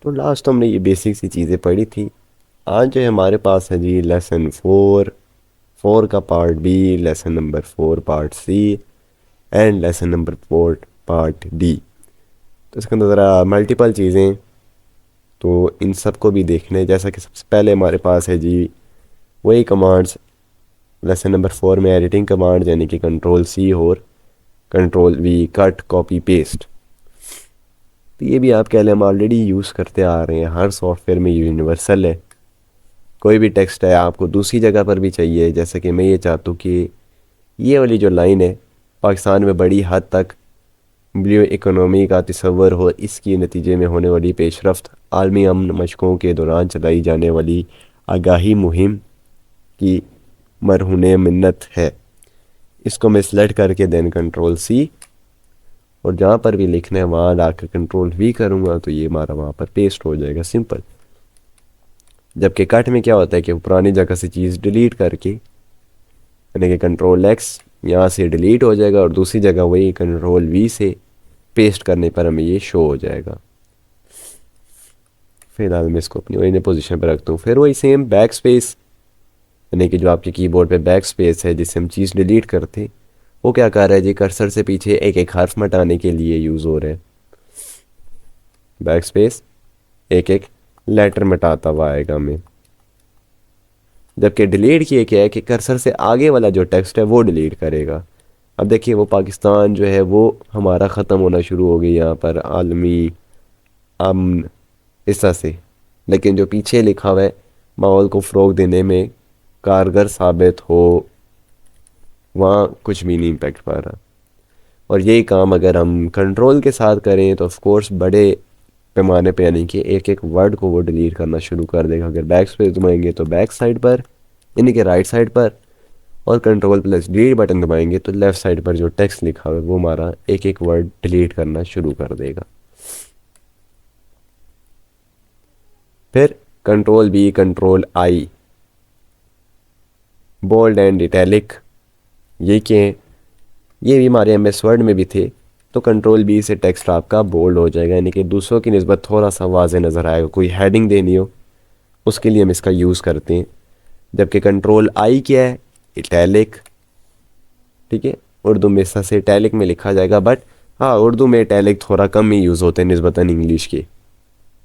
तो लास्ट हमने ये बेसिक सी चीज़ें पढ़ी थी। आज जो है हमारे पास है जी लेसन 4, 4 का part B, lesson number 4 part C and lesson number 4 part D. तो इसके अंदर ज़रा मल्टीपल चीज़ें, तो इन सब को भी देखना है। जैसा कि सबसे पहले हमारे पास है जी वही कमांड्स लेसन नंबर 4 में, एडिटिंग कमांड्स यानी कि कंट्रोल सी और control we, cut copy paste. तो ये भी आप कह लें हम ऑलरेडी यूज़ करते आ रहे हैं, हर सॉफ्टवेयर में यूनिवर्सल है। कोई भी टेक्स्ट है आपको दूसरी जगह पर भी चाहिए, जैसे कि मैं ये चाहता हूँ कि ये वाली जो लाइन है पाकिस्तान में बड़ी हद तक ब्लू इकोनॉमी का तस्वर हो, इसकी नतीजे में होने वाली पेशरफ्त आलमी अमन मशकों के दौरान चलाई जाने वाली आगाही मुहिम की मरहून मिन्नत है। इसको मैं सेलेक्ट करके देन कंट्रोल सी, और जहाँ पर भी लिखना है वहाँ लाकर कंट्रोल वी करूँगा तो ये हमारा वहाँ पर पेस्ट हो जाएगा, सिंपल। जबकि कट में क्या होता है कि पुरानी जगह से चीज़ डिलीट करके, यानी कि कंट्रोल एक्स यहाँ से डिलीट हो जाएगा और दूसरी जगह वही कंट्रोल वी से पेस्ट करने पर हमें ये शो हो जाएगा। फिलहाल मैं इसको अपनी ओरिजिनल पोजीशन पर रखता हूँ। फिर वही सेम बैक स्पेस, यानी कि जो आपके कीबोर्ड पे बैक स्पेस है जिससे हम चीज़ डिलीट करते, वो क्या कर रहा है जी, कर्सर से पीछे एक एक हर्फ मिटाने के लिए यूज़ हो रहा है। बैक स्पेस एक एक लेटर मिटाता हुआ आएगा हमें। जबकि डिलीट किए क्या है कि कर्सर से आगे वाला जो टेक्स्ट है वो डिलीट करेगा। अब देखिए वो पाकिस्तान जो है वो हमारा ख़त्म होना शुरू हो गई यहाँ पर, आलमी अमन इस तरह से। लेकिन जो पीछे लिखा हुआ है माहौल को फ़रोग देने में कारगर साबित हो, वहाँ कुछ भी नहीं इम्पेक्ट पा रहा। और यही काम अगर हम कंट्रोल के साथ करें तो ऑफ कोर्स बड़े पैमाने पे, यानी कि एक एक वर्ड को वो डिलीट करना शुरू कर देगा। अगर बैक स्पेस दबाएंगे तो बैक साइड पर, यानी कि राइट साइड पर, और कंट्रोल प्लस डिलीट बटन दबाएंगे तो लेफ़्ट साइड पर जो टेक्स्ट लिखा हुआ है वो हमारा एक एक वर्ड डिलीट करना शुरू कर देगा। फिर control B, control I, bold and italic, ये क्या है? ये भी हमारे एम एस वर्ड में भी थे। तो कंट्रोल बी से टेक्स्ट आपका बोल्ड हो जाएगा, यानी कि दूसरों की निस्बत थोड़ा सा वाज़े नज़र आएगा। कोई हेडिंग देनी हो उसके लिए हम इसका यूज़ करते हैं। जबकि कंट्रोल आई क्या है? इटैलिक, ठीक है। उर्दू में इस तरह से इटैलिक में लिखा जाएगा, बट हाँ उर्दू में इटैलिक थोड़ा कम ही यूज़ होते हैं निस्बतन इंग्लिश के,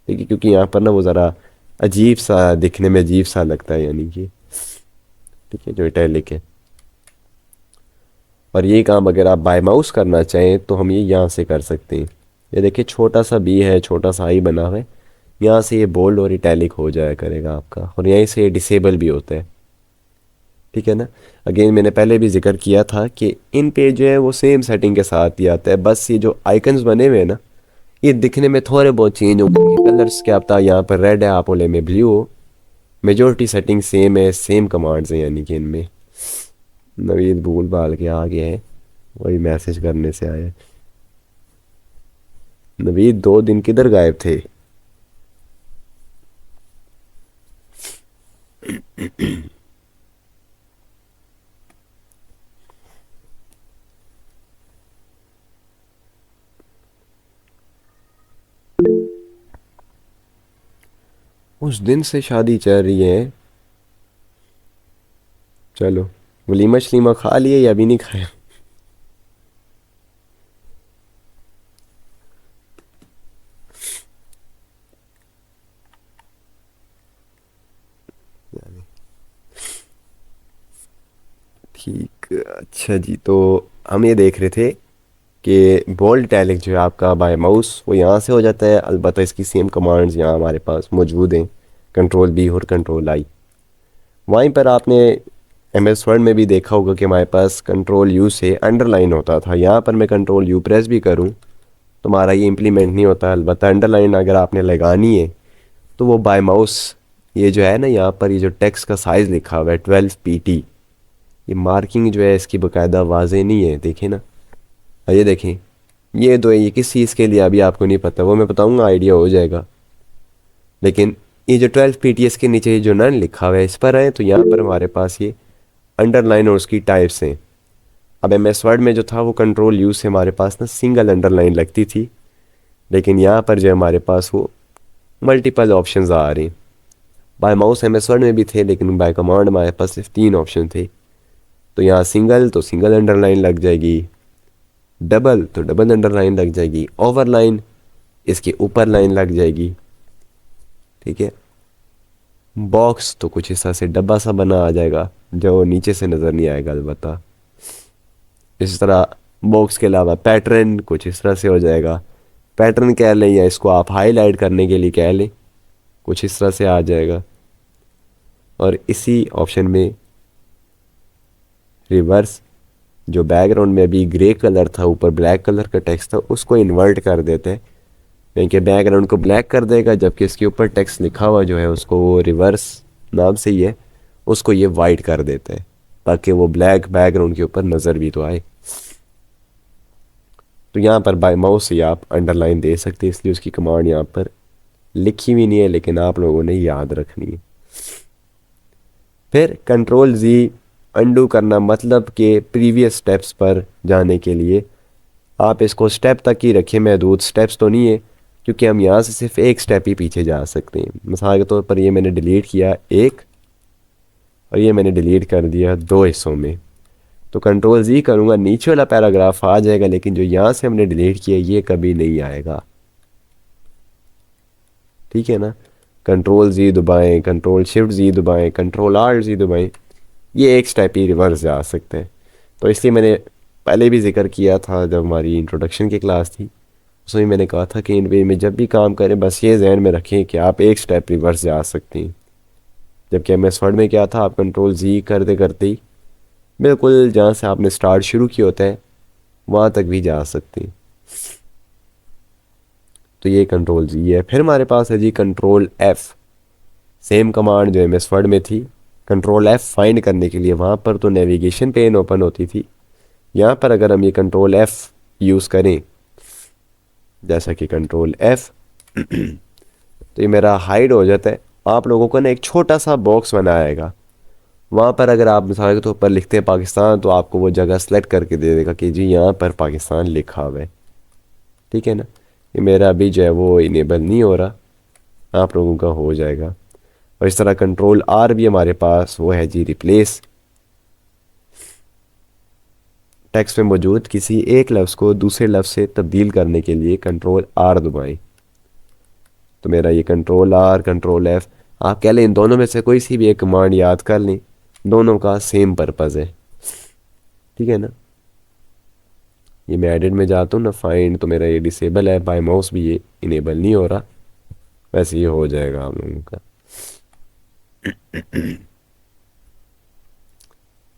ठीक है, क्योंकि यहाँ पर ना वो ज़रा अजीब सा दिखने में अजीब सा लगता है, यानी कि ठीक है जो इटैलिक है। और ये काम अगर आप बाय माउस करना चाहें तो हम ये यहाँ से कर सकते हैं। ये देखिए छोटा सा बी है, छोटा सा आई बना हुआ है, यहाँ से ये बोल्ड और इटैलिक हो जाया करेगा आपका, और यहीं से ये डिसेबल भी होता है, ठीक है ना। अगेन मैंने पहले भी जिक्र किया था कि इन पे जो है वो सेम सेटिंग के साथ ही आता है, बस ये जो आइकन्स बने हुए हैं ना ये दिखने में थोड़े बहुत चेंज होंगे। कलर्स क्या पता यहाँ पर रेड है आप बोले में ब्लू हो, मेजोरिटी सेटिंग सेम है, सेम कमांड्स हैं, यानी कि इनमें। नवीद भूल भाल के आ गया है, वही मैसेज करने से आया है। नवीद 2 दिन किधर गायब थे? उस दिन से शादी चल रही है। चलो वलीमा शलीमा खा लिए या अभी नहीं खाया? ठीक, अच्छा जी। तो हम ये देख रहे थे कि बोल्ड इटैलिक जो है आपका बाय माउस वो यहाँ से हो जाता है, अलबत्ता इसकी सेम कमांड्स यहाँ हमारे पास मौजूद हैं, कंट्रोल बी और कंट्रोल आई। वहीं पर आपने एम एस वर्ड में भी देखा होगा कि हमारे पास कंट्रोल यू से अंडरलाइन होता था। यहाँ पर मैं कंट्रोल यू प्रेस भी करूँ तो हमारा ये इम्प्लीमेंट नहीं होता। अलबत्ता अंडरलाइन अगर आपने लगानी है तो वो बाय माउस, ये जो है ना यहाँ पर ये जो टेक्स्ट का साइज़ लिखा हुआ है 12 pt, ये मार्किंग जो है इसकी बाकायदा वाजे नहीं है, देखें ना। ये देखें ये तो ये किस चीज़ के लिए अभी आपको नहीं पता, वो मैं बताऊंगा, आइडिया हो जाएगा। लेकिन ये जो 12 pts के नीचे ये जो नन लिखा हुआ है इस पर आए तो यहाँ पर हमारे पास ये अंडरलाइन और उसकी टाइप्स हैं। अब एम एस वर्ड में जो था वो कंट्रोल यूज से हमारे पास ना सिंगल अंडरलाइन लगती थी, लेकिन यहाँ पर जो हमारे पास वो मल्टीपल ऑप्शंस आ रहे हैं। बाय माउस एमएस वर्ड में भी थे, लेकिन बाय कमांड हमारे पास सिर्फ 3 ऑप्शन थे। तो यहाँ सिंगल तो सिंगल अंडरलाइन लग जाएगी, डबल तो डबल अंडरलाइन लग जाएगी, ओवरलाइन इसके ऊपर लाइन लग जाएगी। ठीक है, बॉक्स तो कुछ इस तरह से डब्बा सा बना आ जाएगा जो नीचे से नज़र नहीं आएगा अलबत्ता। इस तरह बॉक्स के अलावा पैटर्न कुछ इस तरह से हो जाएगा, पैटर्न कह लें या इसको आप हाईलाइट करने के लिए कह लें, कुछ इस तरह से आ जाएगा। और इसी ऑप्शन में रिवर्स, जो बैकग्राउंड में अभी ग्रे कलर था, ऊपर ब्लैक कलर का टेक्स्ट था, उसको इन्वर्ट कर देते हैं, यानी कि बैकग्राउंड को ब्लैक कर देगा, जबकि इसके ऊपर टेक्स्ट लिखा हुआ जो है उसको वो रिवर्स नाम से ही है, उसको ये वाइट कर देते हैं ताकि वो ब्लैक बैकग्राउंड के ऊपर नज़र भी तो आए। तो यहाँ पर बाय माउस से आप अंडरलाइन दे सकते हैं, इसलिए उसकी कमांड यहाँ पर लिखी हुई नहीं है, लेकिन आप लोगों ने याद रखनी है। फिर कंट्रोल जी अंडू करना, मतलब कि प्रीवियस स्टेप्स पर जाने के लिए आप इसको स्टेप तक ही रखें महदूद, स्टेप्स तो नहीं है, क्योंकि हम यहाँ से सिर्फ एक स्टेप ही पीछे जा सकते हैं। मिसाल के तौर पर ये मैंने डिलीट किया एक, और ये मैंने डिलीट कर दिया 2 हिस्सों में। तो कंट्रोल जी करूँगा, नीचे वाला पैराग्राफ आ जाएगा, लेकिन जो यहाँ से हमने डिलीट किया ये कभी नहीं आएगा। ठीक है ना, कंट्रोल जी दबाएं, कंट्रोल शिफ्ट जी दबाएं, कंट्रोल आर जी दबाएं, ये एक स्टेप ही रिवर्स जा सकते हैं। तो इसलिए मैंने पहले भी जिक्र किया था जब हमारी इंट्रोडक्शन की क्लास थी, उसमें मैंने कहा था कि इन वे में जब भी काम करें बस ये जहन में रखें कि आप एक स्टेप रिवर्स जा सकते हैं। जबकि एमएस वर्ड में क्या था, आप कंट्रोल जी करते करते ही बिल्कुल जहाँ से आपने स्टार्ट शुरू किया होता है वहाँ तक भी जा सकते हैं। तो ये कंट्रोल जी है। फिर हमारे पास है जी कंट्रोल एफ़, सेम कमांड जो एमएस वर्ड में थी, कंट्रोल एफ़ फाइंड करने के लिए। वहाँ पर तो नेविगेशन पेन ओपन होती थी, यहाँ पर अगर हम ये कंट्रोल एफ़ यूज़ करें, जैसा कि कंट्रोल एफ़ तो ये मेरा हाइड हो जाता है। आप लोगों को ना एक छोटा सा बॉक्स बनाएगा, वहाँ पर अगर आप मिसाल के तौर पर लिखते हैं पाकिस्तान, तो आपको वो जगह सेलेक्ट करके दे देगा कि जी यहाँ पर पाकिस्तान लिखा हुआ है। ठीक है ना, ये मेरा अभी जो है वो इनेबल नहीं हो रहा, आप लोगों का हो जाएगा। और इस तरह कंट्रोल आर भी हमारे पास वो है जी रिप्लेस, टेक्स्ट में मौजूद किसी एक लफ्ज़ को दूसरे लफ्ज़ से तब्दील करने के लिए कंट्रोल आर दबाएं। तो मेरा ये कंट्रोल आर कंट्रोल एफ़, आप कह लें इन दोनों में से कोई सी भी एक कमांड याद कर लें, दोनों का सेम पर्पज़ है। ठीक है ना, ये मैं एडिट में जाता हूँ ना, फाइंड, तो मेरा ये डिसेबल है, बाय माउस भी ये इनेबल नहीं हो रहा, वैसे ये हो जाएगा आप लोगों का।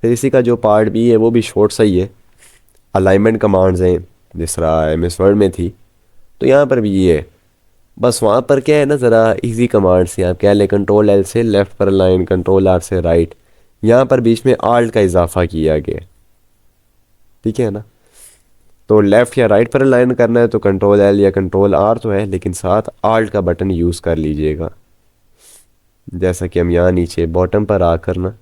फिर इसी का जो पार्ट भी है वो भी शॉर्ट सा ही है, अलाइनमेंट कमांड्स हैं जिस तरह एमएस वर्ड में थी, तो यहाँ पर भी ये है। बस वहाँ पर क्या है ना, ज़रा इजी कमांड्स हैं, आप कह लें कंट्रोल एल से लेफ़्ट पर अलाइन, कंट्रोल आर से राइट, यहाँ पर बीच में आल्ट का इजाफा किया गया। ठीक है ना, तो लेफ़्ट या राइट पर अलाइन करना है तो कंट्रोल एल या कंट्रोल आर तो है, लेकिन साथ आल्ट का बटन यूज़ कर लीजिएगा। जैसा कि हम यहाँ नीचे बॉटम पर आकर ना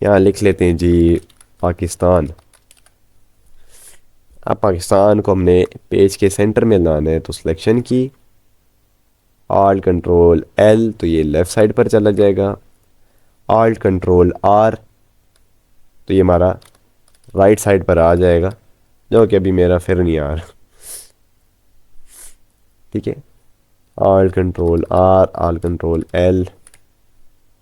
यहाँ लिख लेते हैं जी पाकिस्तान। अब पाकिस्तान को हमने पेज के सेंटर में लाना है, तो सिलेक्शन की, आल्ट कंट्रोल एल तो ये लेफ़्ट साइड पर चला जाएगा, आल्ट कंट्रोल आर तो ये हमारा राइट साइड पर आ जाएगा, जो कि अभी मेरा फिर नहीं आ रहा। ठीक है, alt control R, alt control L,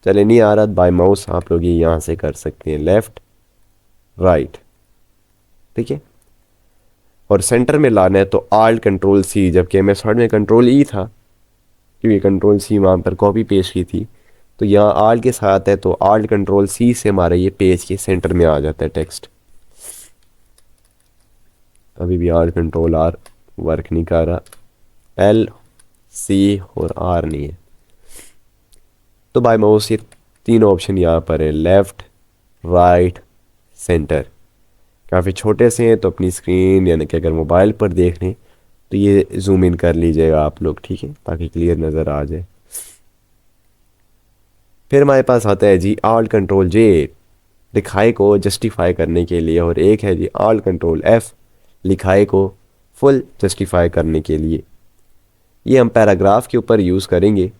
चले नहीं आ रहा, बाय माउस आप लोग ये यहाँ से कर सकते हैं, लेफ़्ट राइट। ठीक है, और सेंटर में लाना है तो आल्ट कंट्रोल सी, जबकि एमएस वर्ड में कंट्रोल ई था, क्योंकि कंट्रोल सी वहाँ पर कॉपी पेस्ट की थी, तो यहाँ आल्ट के साथ है तो आल्ट कंट्रोल सी से हमारा ये पेज के सेंटर में आ जाता है टेक्स्ट। अभी भी आल्ट कंट्रोल आर वर्क नहीं कर रहा, एल सी और आर नहीं है। तो बाय माउस ये 3 ऑप्शन यहाँ पर है, लेफ़्ट राइट सेंटर, काफ़ी छोटे से हैं, तो अपनी स्क्रीन यानी कि अगर मोबाइल पर देख लें तो ये जूम इन कर लीजिएगा आप लोग, ठीक है, ताकि क्लियर नज़र आ जाए। फिर हमारे पास आता है जी आल्ट कंट्रोल जे, लिखाई को जस्टिफाई करने के लिए, और एक है जी आल्ट कंट्रोल एफ़, लिखाई को फुल जस्टिफाई करने के लिए। ये हम पैराग्राफ के ऊपर यूज़ करेंगे।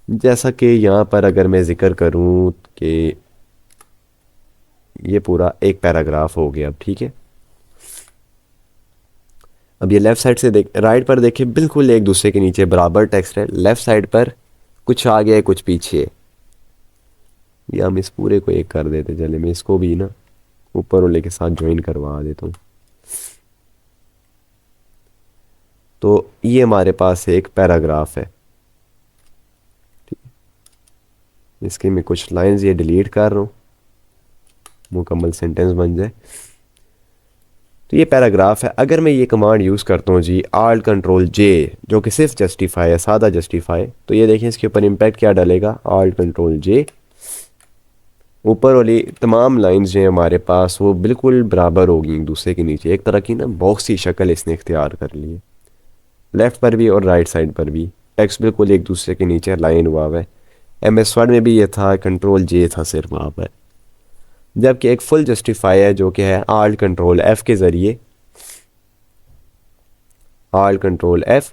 जैसा कि यहाँ पर अगर मैं ज़िक्र करूँ कि ये पूरा एक पैराग्राफ हो गया। अब ठीक है, अब ये लेफ़्ट साइड से राइट पर देखिए बिल्कुल एक दूसरे के नीचे बराबर टेक्स्ट है। लेफ़्ट साइड पर कुछ आगे है कुछ पीछे है। ये हम इस पूरे को एक कर देते, चले मैं इसको भी ना ऊपर वाले के साथ ज्वाइन करवा देता हूँ। तो ये हमारे पास एक पैराग्राफ है। इसके मैं कुछ लाइंस ये डिलीट कर रहा हूँ, मुकम्मल सेंटेंस बन जाए। तो ये पैराग्राफ है। अगर मैं ये कमांड यूज़ करता हूँ जी आल्ट कंट्रोल जे, जो कि सिर्फ जस्टिफाई है, सादा जस्टिफाई, तो ये देखें इसके ऊपर इम्पैक्ट क्या डालेगा। आल्ट कंट्रोल जे, ऊपर वाली तमाम लाइंस जो हैं हमारे पास वो बिल्कुल बराबर होगी एक दूसरे के नीचे। एक तरह की ना बॉक्स की शक्ल इसने इख्तियार कर ली है। लेफ़्ट पर भी और राइट साइड पर भी टेक्स्ट बिल्कुल एक दूसरे के नीचे लाइन हुआ है। MS वर्ड में भी ये था, कंट्रोल जे था सिर्फ वहाँ पर। जबकि एक फुल जस्टिफाई है जो कि है आल्ट कंट्रोल F के ज़रिए, alt control F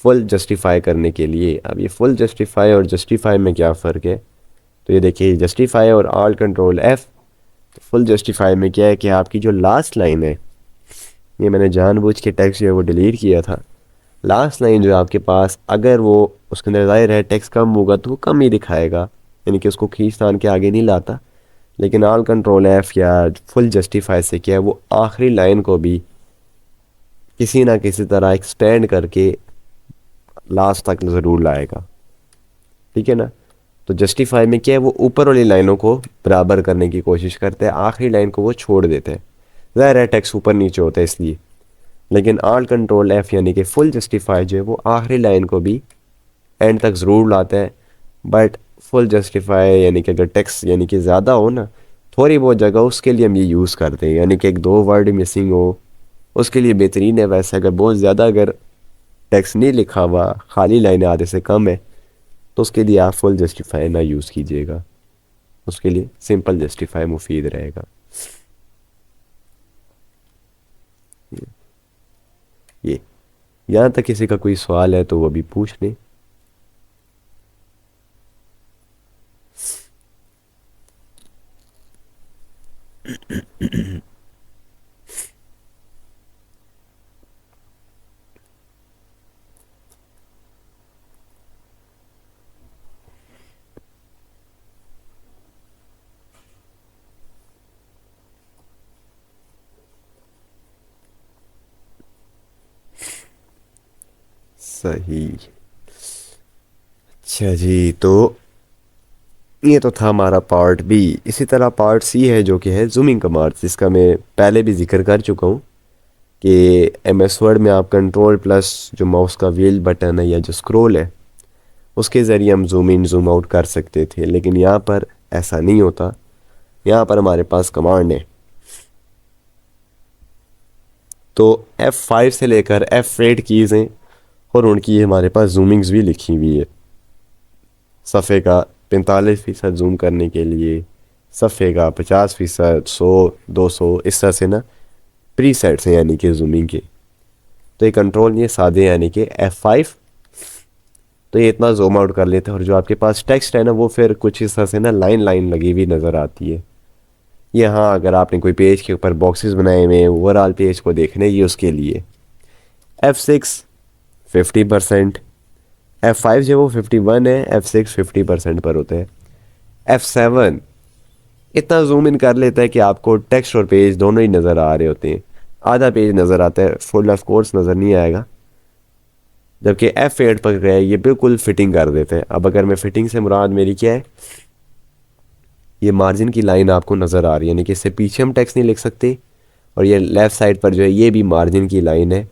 full justify करने के लिए। अब ये फुल जस्टिफाई और जस्टिफाई में क्या फ़र्क है, तो ये देखिए जस्टिफाई और आल्ट कंट्रोल F। तो फुल जस्टिफाई में क्या है कि आपकी जो लास्ट लाइन है, ये मैंने जानबूझ के टेक्स्ट जो है वो डिलीट किया था। लास्ट लाइन जो है आपके पास, अगर वो उसके अंदर ज़ाहिर है टेक्स्ट कम होगा तो वो कम ही दिखाएगा, यानी कि उसको खींचतान के आगे नहीं लाता। लेकिन आल कंट्रोल F या फुल जस्टिफाई से क्या है, वो आखिरी लाइन को भी किसी ना किसी तरह एक्सपेंड करके लास्ट तक ज़रूर लाएगा। ठीक है ना। तो जस्टिफाई में क्या है, वो ऊपर वाली लाइनों को बराबर करने की कोशिश करते हैं, आखिरी लाइन को वो छोड़ देते हैं। ज़ाहिर है टेक्स्ट ऊपर नीचे होता है इसलिए। लेकिन आल कंट्रोल F यानी कि फुल जस्टिफाई जो है वो आखिरी लाइन को भी एंड तक ज़रूर लाता है। बट फुल जस्टिफाई यानी कि अगर टेक्स्ट यानी कि ज़्यादा हो ना, थोड़ी बहुत जगह, उसके लिए हम ये यूज़ करते हैं। यानी कि एक दो वर्ड मिसिंग हो उसके लिए बेहतरीन है। वैसे अगर बहुत ज़्यादा अगर टेक्स्ट नहीं लिखा हुआ, खाली लाइनें आधे से कम है, तो उसके लिए आप फुल जस्टिफाई ना यूज़ कीजिएगा। उसके लिए सिंपल जस्टिफाई मुफीद रहेगा। ये यहाँ तक किसी का कोई सवाल है तो वो भी पूछ लें। सही। अच्छा जी, तो ये तो था हमारा पार्ट बी। इसी तरह पार्ट सी है जो कि है जूमिंग कमांड, जिसका मैं पहले भी जिक्र कर चुका हूँ कि MS वर्ड में आप कंट्रोल प्लस जो माउस का व्हील बटन है या जो स्क्रॉल है उसके ज़रिए हम जूम इन जूम आउट कर सकते थे। लेकिन यहाँ पर ऐसा नहीं होता। यहाँ पर हमारे पास कमांड है। तो F5 से लेकर F8 कीज़ हैं और उनकी हमारे पास जूमिंग्स भी लिखी हुई है। सफ़े का 45% जूम करने के लिए, सफ़े का 50%, 100, 200, इस तरह से ना प्री सेट्स हैं यानी कि जूमिंग के। तो ये कंट्रोल ये सादे यानी कि F5, तो ये इतना जूम आउट कर लेते हैं। और जो आपके पास टेक्स्ट है ना वो फिर कुछ इस तरह से ना लाइन लाइन लगी हुई नज़र आती है। ये हाँ, अगर आपने कोई पेज के ऊपर बॉक्सेस बनाए हुए हैं ओवरऑल पेज को देखने, ये उसके लिए। F6 50%, F5 जो वो 51 है, F6 50% पर होते हैं। F7 इतना जूम इन कर लेता है कि आपको टेक्स्ट और पेज दोनों ही नज़र आ रहे होते हैं। आधा पेज नज़र आता है, फुल ऑफ कोर्स नज़र नहीं आएगा। जबकि F8 पर गए ये बिल्कुल फिटिंग कर देते हैं। अब अगर मैं फिटिंग से मुराद मेरी क्या है, ये मार्जिन की लाइन आपको नज़र आ रही है, यानी कि इससे पीछे हम टेक्स्ट नहीं लिख सकते। और ये लेफ़्ट साइड पर जो है ये भी मार्जिन की लाइन है,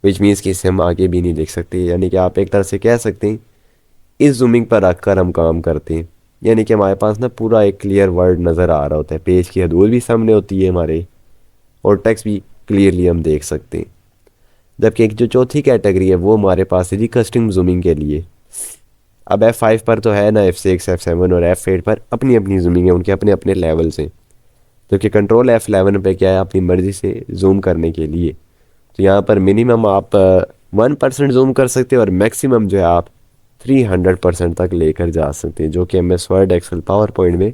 विच मीन्स कि इससे हम आगे भी नहीं लिख सकते। यानी कि आप एक तरह से कह सकते हैं इस जूमिंग पर रख कर हम काम करते हैं। यानी कि हमारे पास ना पूरा एक क्लियर वर्ड नज़र आ रहा होता है, पेज की हदूद भी सामने होती है हमारे, और टेक्स्ट भी क्लियरली हम देख सकते हैं। जबकि एक जो चौथी कैटेगरी है वो हमारे पास है जी कस्टम जूमिंग के लिए। अब F5 पर तो है ना, F6, F7 और F8 पर अपनी अपनी जूमिंग है, उनके अपने अपने लेवल्स हैं। जबकि कंट्रोल F11 पे क्या है, अपनी मर्ज़ी से जूम करने के लिए। तो यहाँ पर मिनिमम आप 1% जूम कर सकते हैं और मैक्सिमम जो है आप 300% तक लेकर जा सकते हैं, जो कि MS Word, Excel, PowerPoint में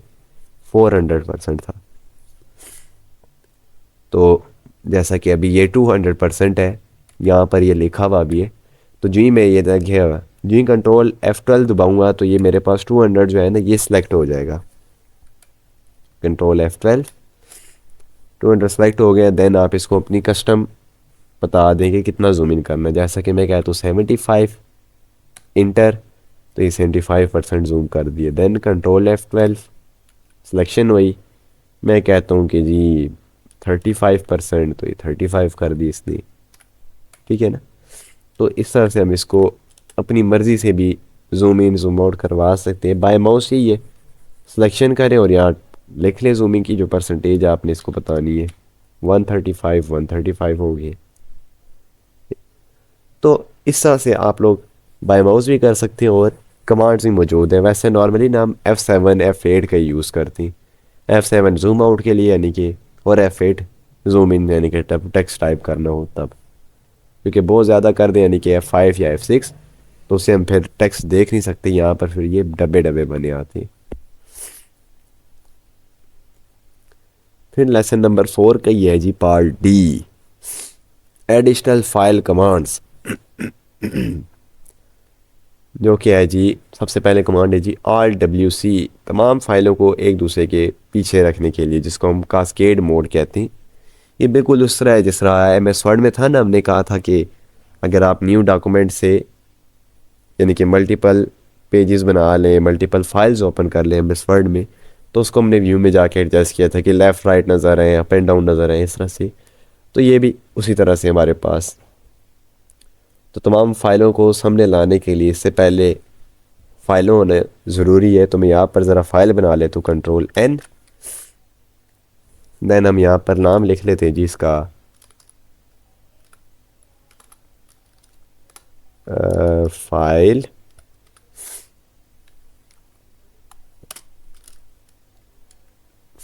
400% था। तो जैसा कि अभी ये 200% है, यहाँ पर ये लिखा हुआ भी है। तो जी मैं ये देखिए हुआ जी कंट्रोल F12 दबाऊंगा तो ये मेरे पास 200 जो है ना ये सिलेक्ट हो जाएगा। कंट्रोल F12, 200 सेलेक्ट हो गया। देन आप इसको अपनी कस्टम बता देंगे कितना जूम इन करना है। जैसा कि मैं कहता हूँ 75 इंटर, तो ये 75% जूम कर दिए। देन कंट्रोल F12 सिलेक्शन हुई, मैं कहता हूँ कि जी 35%, तो ये 35 कर दी इसने। ठीक है ना। तो इस तरह से हम इसको अपनी मर्ज़ी से भी जूम इन जूम आउट करवा सकते हैं। बाय माउस ही ये सिलेक्शन करें और यहाँ लिख लें जूमिंग की जो परसेंटेज आपने इसको बतानी है। 135 हो गई। तो इस तरह से आप लोग बाय माउस भी कर सकते हैं और कमांड्स भी मौजूद हैं। वैसे नॉर्मली ना हम F7 F8 का यूज़ करते हैं। F7 जूम आउट के लिए यानी कि, और F8 जूम इन यानी कि टेक्स्ट टाइप करना हो तब, क्योंकि बहुत ज़्यादा कर दें यानी कि F5 या F6 तो उससे हम फिर टेक्स्ट देख नहीं सकते। यहाँ पर फिर ये डब्बे डब्बे बने आते हैं। फिर लेसन नंबर 4 का ये है जी part D, additional file commands. जो कि है जी सबसे पहले कमांड है जी ALT+WC, तमाम फाइलों को एक दूसरे के पीछे रखने के लिए, जिसको हम कास्केड मोड कहते हैं। ये बिल्कुल उस तरह है जिस तरह MS वर्ड में था ना, हमने कहा था कि अगर आप न्यू डॉक्यूमेंट से यानी कि मल्टीपल पेजेस बना लें, मल्टीपल फाइल्स ओपन कर लें MS वर्ड में, तो उसको हमने व्यू में जाके एडजस्ट किया था कि लेफ़्ट राइट नज़र आए, अप एंड डाउन नज़र आए, इस तरह से। तो ये भी उसी तरह से हमारे पास। तो तमाम फाइलों को सामने लाने के लिए इससे पहले फ़ाइलों होना ज़रूरी है। तो मैं यहाँ पर ज़रा फ़ाइल बना लेता हूँ, कंट्रोल N। देन हम यहाँ पर नाम लिख लेते हैं जी इसका फाइल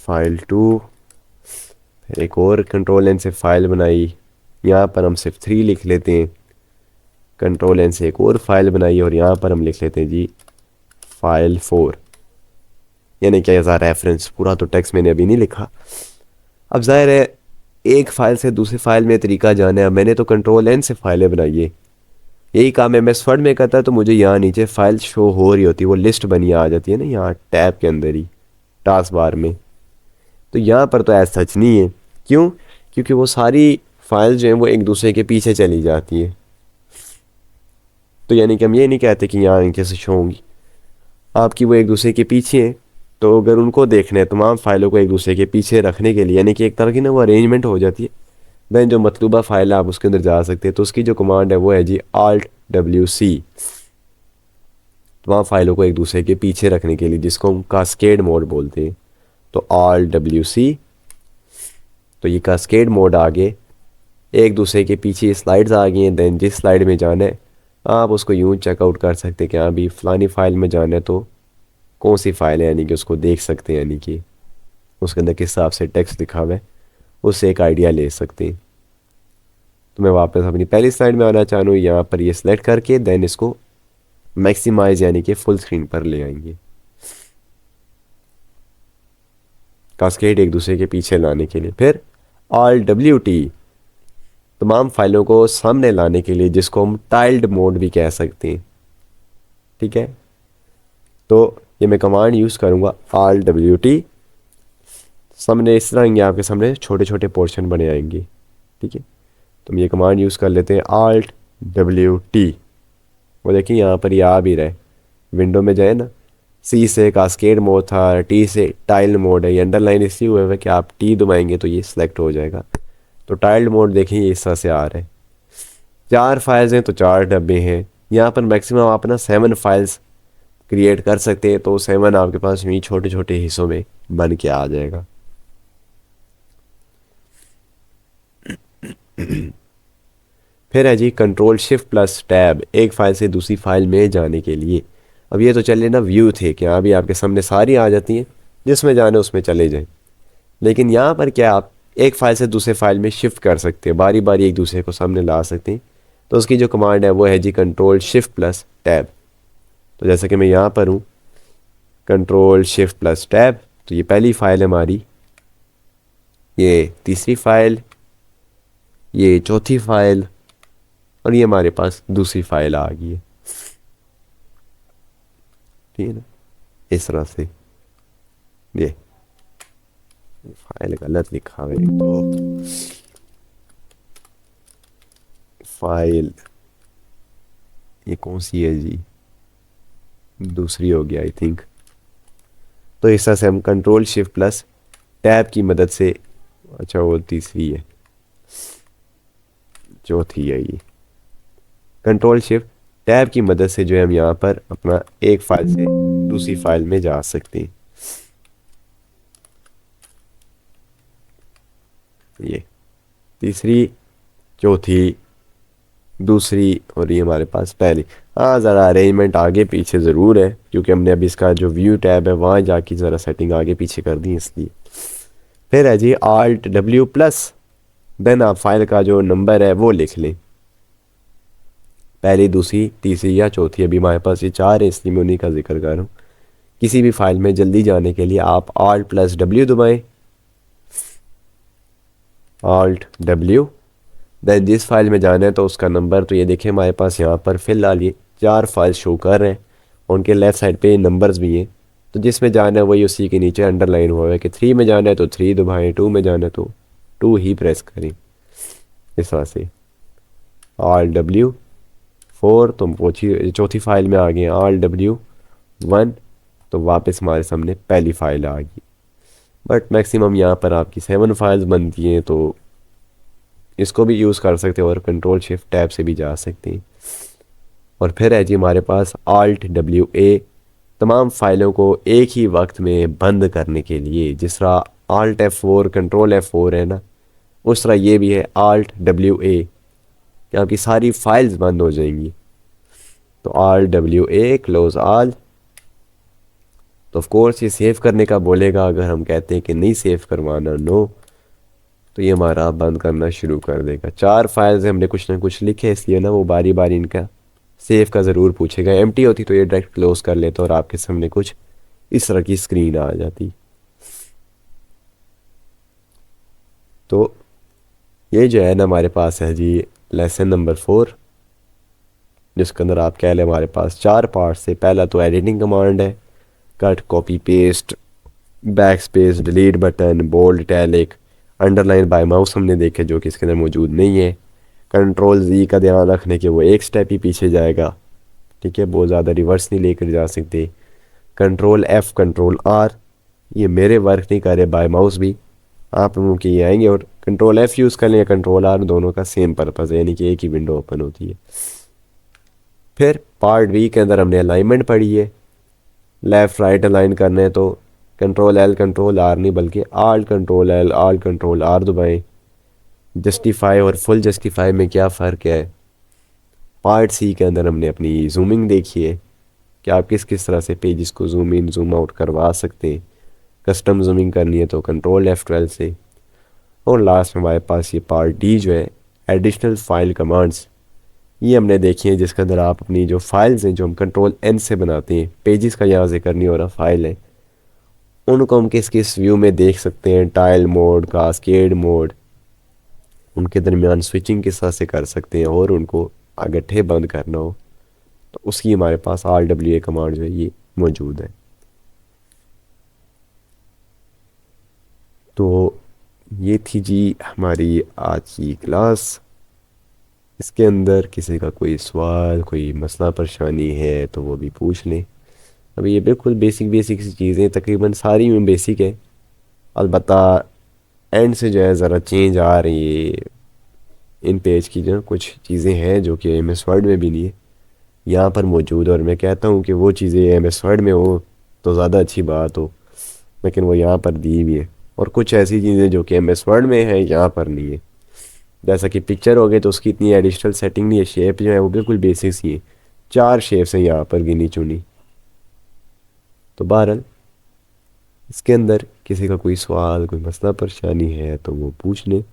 फाइल2। फिर एक और कंट्रोल N से फ़ाइल बनाई, यहाँ पर हम सिर्फ 3 लिख लेते हैं। कंट्रोल N से एक और फाइल बनाई और यहाँ पर हम लिख लेते हैं जी फाइल4, यानी क्या एज रेफरेंस। पूरा तो टेक्स्ट मैंने अभी नहीं लिखा। अब जाहिर है एक फ़ाइल से दूसरी फ़ाइल में तरीका जाना है। मैंने तो कंट्रोल N से फाइलें बनाई है, यही काम MS वर्ड में करता है। तो मुझे यहाँ नीचे फाइल शो हो रही होती है, वो लिस्ट बनी आ जाती है ना यहाँ टैब के अंदर ही टास्क बार में। तो यहाँ पर तो ऐसा सच नहीं है। क्यों? क्योंकि वो सारी फाइल जो हैं वो एक दूसरे के पीछे चली जाती है। तो यानी कि हम ये नहीं कहते कि यहाँ नीचे से शो होंगी, आपकी वो एक दूसरे के पीछे हैं। तो अगर उनको देखना है तमाम फाइलों को एक दूसरे के पीछे रखने के लिए, यानी कि एक तरह की ना वो अरेंजमेंट हो जाती है, देन जो मतलूबा फाइल है आप उसके अंदर जा सकते हैं। तो उसकी जो कमांड है वो है जी ALT+WC, तमाम फाइलों को एक दूसरे के पीछे रखने के लिए, जिसको हम कास्केड मोड बोलते हैं। तो ALT+WC, तो ये कास्केड मोड आगे एक दूसरे के पीछे स्लाइड्स आ गई हैं। देन जिस स्लाइड में जाना है आप उसको यूँ चेकआउट कर सकते हैं कि हाँ भी फ़लानी फ़ाइल में जाना है तो कौन सी फ़ाइल है, यानी कि उसको देख सकते हैं, यानी कि उसके अंदर किस हिसाब से टेक्स्ट लिखा हुआ है उससे एक आइडिया ले सकते हैं। तो मैं वापस अपनी पहली स्लाइड में आना चाहूँ, यहाँ पर ये सिलेक्ट करके देन इसको मैक्सिमाइज यानी कि फुल स्क्रीन पर ले आएंगे, कास्केड एक दूसरे के पीछे लाने के लिए। फिर ALT+WT, तमाम फाइलों को सामने लाने के लिए, जिसको हम टाइल्ड मोड भी कह सकते हैं। ठीक है, तो ये मैं कमांड यूज़ करूँगा ALT+WT। सामने इस तरह आपके सामने छोटे छोटे पोर्शन बने आएंगे। ठीक है, तो हम ये कमांड यूज़ कर लेते हैं ALT+WT। वो देखिए यहाँ पर ये आ भी रहा है, विंडो में जाए ना, C से कास्केड मोड था, T से टाइल मोड है। ये अंडरलाइन इसलिए हुआ है कि आप T दबाएंगे तो ये सिलेक्ट हो जाएगा। तो टाइल्ड मोड देखें ये इस तरह से आ रहा है। 4 फाइल्स हैं तो 4 डब्बे हैं। यहाँ पर मैक्सिमम आप ना 7 फाइल्स क्रिएट कर सकते हैं। तो 7 आपके पास यूँ छोटे छोटे हिस्सों में बन के आ जाएगा। फिर है जी Ctrl+Shift+Tab, एक फ़ाइल से दूसरी फाइल में जाने के लिए। अब ये तो चले ना व्यू थे कि हाँ भी आपके सामने सारी आ जाती हैं, जिसमें जाने उसमें चले जाएं। लेकिन यहाँ पर क्या आप एक फ़ाइल से दूसरे फाइल में शिफ्ट कर सकते हैं, बारी बारी एक दूसरे को सामने ला सकते हैं। तो उसकी जो कमांड है वो है जी कंट्रोल शिफ्ट प्लस टैब। तो जैसा कि मैं यहाँ पर हूँ, कंट्रोल शिफ्ट प्लस टैब, तो ये पहली फ़ाइल है हमारी, ये तीसरी फ़ाइल, ये चौथी फ़ाइल, और ये हमारे पास दूसरी फ़ाइल आ गई है। ठीक है ना, इस तरह से। ये फाइल गलत लिखा है तो फाइल ये कौन सी है जी, दूसरी हो गया आई थिंक। तो इस तरह से हम कंट्रोल शिफ्ट प्लस टैब की मदद से, अच्छा वो तीसरी है, चौथी है ये, कंट्रोल शिफ्ट टैब की मदद से जो है हम यहाँ पर अपना एक फाइल से दूसरी फाइल में जा सकते हैं। ये तीसरी, चौथी, दूसरी, और ये हमारे पास पहली। हाँ ज़रा अरेंजमेंट आगे पीछे ज़रूर है क्योंकि हमने अभी इसका जो व्यू टैब है वहाँ जाके ज़रा सेटिंग आगे पीछे कर दी इसलिए। फिर है जी आल्ट डब्ल्यू प्लस, देन आप फाइल का जो नंबर है वो लिख लें, पहली, दूसरी, तीसरी या चौथी। अभी हमारे पास ये चार है इसलिए मैं उन्हीं का जिक्र कर रहा हूँ। किसी भी फाइल में जल्दी जाने के लिए आप आल्ट प्लस डब्ल्यू दबाएं, आल्ट डब्ल्यू, देन जिस फाइल में जाना है तो उसका नंबर, तो ये देखें हमारे पास यहाँ पर फिलहाल ये चार फाइल शो कर रहे हैं, उनके लेफ़्ट साइड पे नंबर्स भी हैं। तो जिसमें जाना है वही उसी के नीचे अंडरलाइन हुआ है कि 3 में जाना है तो 3 दबाएं, 2 में जाना है तो 2 ही प्रेस करें। इस तरह से Alt W4, तो हम चौथी फाइल में आ गए। Alt W1, तो वापस हमारे सामने पहली फाइल आ गई। बट मैक्सिमम यहाँ पर आपकी 7 फाइल्स बनती हैं तो इसको भी यूज़ कर सकते हो और कंट्रोल शिफ्ट टैब से भी जा सकते हैं। और फिर है जी हमारे पास Alt W A, तमाम फाइलों को एक ही वक्त में बंद करने के लिए, जिस तरह Alt F4 कंट्रोल F4 है ना, उस तरह ये भी है Alt W A, कि आपकी सारी फाइल्स बंद हो जाएंगी। तो Alt W A close all. तो ऑफ कोर्स ये सेव करने का बोलेगा, अगर हम कहते हैं कि नहीं सेव करवाना, नो, तो ये हमारा बंद करना शुरू कर देगा। चार फाइल्स हमने कुछ ना कुछ लिखे इसलिए ना वो बारी बारी इनका सेव का ज़रूर पूछेगा। एम्प्टी होती तो ये डायरेक्ट क्लोज कर लेता और आपके सामने कुछ इस तरह की स्क्रीन आ जाती। तो ये जो है ना हमारे पास है जी लेसन नंबर 4, जिसके अंदर आप कह लें हमारे पास चार पार्ट्स है। पहला तो एडिटिंग कमांड है, cut, copy, paste, backspace, delete button, bold, italic, underline by mouse हमने देखे जो कि इसके अंदर मौजूद नहीं है। कंट्रोल Z का ध्यान रखने के वो एक स्टेप ही पीछे जाएगा, ठीक है, बहुत ज़्यादा रिवर्स नहीं लेकर जा सकते। कंट्रोल F, कंट्रोल R, ये मेरे वर्क नहीं कर रहे बाय माउस भी, आप लोगों के ये आएंगे। और कंट्रोल F यूज़ कर लें या कंट्रोल R, दोनों का सेम पर्पज़ है, यानी कि एक ही विंडो ओपन होती है। फिर पार्ट B के अंदर हमने अलाइनमेंट पढ़ी है, लेफ़्ट राइट अलाइन करना है तो कंट्रोल L कंट्रोल R नहीं बल्कि alt control L alt control R दबाएं। जस्टिफाई और फुल जस्टिफाई में क्या फ़र्क है। पार्ट C के अंदर हमने अपनी जूमिंग देखी है कि आप किस किस तरह से पेजेस को जूम इन जूम आउट करवा सकते हैं। कस्टम जूमिंग करनी है तो कंट्रोल F12 से। और लास्ट में हमारे पास ये पार्ट D जो है, एडिशनल फाइल कमांड्स, ये हमने देखी है जिसके अंदर आप अपनी जो फाइल्स हैं जो हम कंट्रोल N से बनाते हैं, पेजेस का यहाँ जिक्र नहीं हो रहा, फाइल है, उनको हम किस किस व्यू में देख सकते हैं। टाइल मोड, कास्केड मोड, उनके दरमियान स्विचिंग किस तरह से कर सकते हैं, और उनको अगट्ठे बंद करना हो तो उसकी हमारे पास RWA कमांड जो है ये मौजूद है। तो ये थी जी हमारी आज की क्लास। इसके अंदर किसी का कोई सवाल, कोई मसला परेशानी है तो वो भी पूछ लें। अभी ये बिल्कुल बेसिक बेसिक सी चीज़ें, तकरीबन सारी में बेसिक है, अलबत्ता एंड से जो है ज़रा चेंज आ रही है। इन पेज की जो कुछ चीज़ें हैं जो कि MS वर्ड में भी नहीं है, यहाँ पर मौजूद है। और मैं कहता हूँ कि वो चीज़ें MS वर्ड में हो तो ज़्यादा अच्छी बात हो, लेकिन वो यहाँ पर दी हुई है। और कुछ ऐसी चीज़ें जो कि MS वर्ड में है यहाँ पर नहीं है, जैसा कि पिक्चर हो गए तो उसकी इतनी एडिशनल सेटिंग नहीं है। शेप जो है वो बिल्कुल बेसिक सी है, चार शेप्स हैं यहाँ पर गिनी चुनी। तो बहरहाल इसके अंदर किसी का कोई सवाल, कोई मसला परेशानी है तो वो पूछ लें।